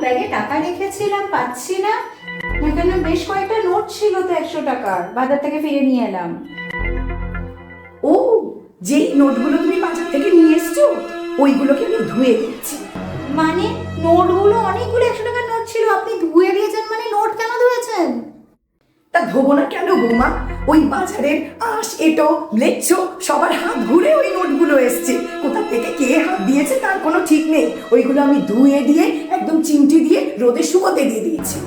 ব্যাগে টাকা রেখেছিলাম, পাচ্ছি না। এখানে বেশ কয়েকটা নোট ছিল তো 100 টাকার, বাজার থেকে ফিরে নিয়ে এলাম। ও, যেই নোটগুলো তুমি বাজার থেকে নিয়ে এসছো ওইগুলোকে আমি ধুয়ে দিচ্ছি। মানে নোটগুলো অনেকগুলো 100 টাকার নোট ছিল, আপনি ধুয়ে দিয়েছেন? মানে নোট কেন ধুয়েছেন? তা ধোবো না কেন বৌমা? ওই বাজারের আঁশ এটো লেচ্ছো সবার হাত ঘুরে ওই নোটগুলো এসছে। কোথা থেকে কে হাত দিয়েছে তার কোনো ঠিক নেই। ওইগুলো আমি ধুয়ে দিয়ে একদম চিমটি দিয়ে রোদে শুকোতে দিয়ে দিয়েছি।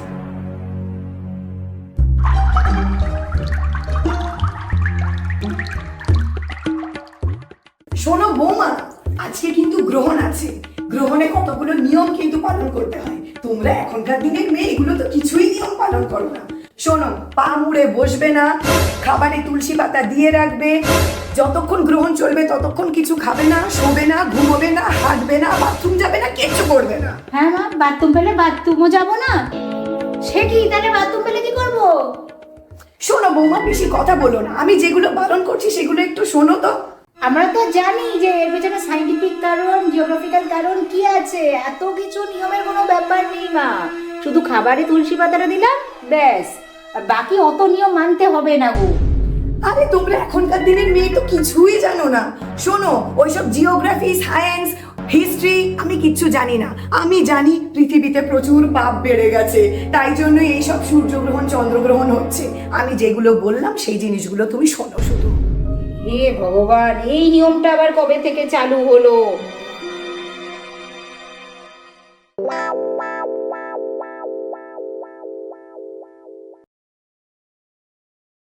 শোনো বৌমা, আজকে কিন্তু গ্রহণ আছে। গ্রহণে কতগুলো নিয়ম কিন্তু পালন করতে হয়। তোমরা এখনকার দিনের মেয়ে এগুলো তো কিছুই নিয়ম পালন করো না। শোনো, পা মুড়ে বসবে না, খাবারে তুলসী পাতা দিয়ে রাখবে, যতক্ষণ গ্রহণ চলবে ততক্ষণ কিছু খাবে না, শোবে না, ঘুমোবে না, হাঁটবে না, বাথরুম যাবে না, কিচ্ছু করবে না। হ্যাঁ মা, বাথরুম পেলে বাথরুমও যাবো না? সে কি, তাহলে বাথরুম পেলে কি করবো? শোনো বৌমা, বেশি কথা বলো না। আমি যেগুলো পালন করছি সেগুলো একটু শোনো তো। আমরা তো জানি যে এর পেছনে সাইন্টিফিক কারণ, জিওগ্রাফিক্যাল কারণ কি আছে। এত কিছু নিয়মের কোনো ব্যাপার নেই মা, শুধু খাবারে তুলসী পাতাটা দিলাম ব্যাস, আর বাকি অত নিয়ম মানতে হবে না গো। আরে তোমরা এখনকার দিনের মেয়ে তো কিছুই জানো না। শোনো, ওইসব জিওগ্রাফি, সায়েন্স, হিস্ট্রি আমি কিচ্ছু জানি না। আমি জানি পৃথিবীতে প্রচুর পাপ বেড়ে গেছে, তাই জন্য এইসব সূর্যগ্রহণ চন্দ্রগ্রহণ হচ্ছে। আমি যেগুলো বললাম সেই জিনিসগুলো তুমি শোনো শুধু। হে ভগবান, এই নিয়মটা আবার কবে থেকে চালু হলো?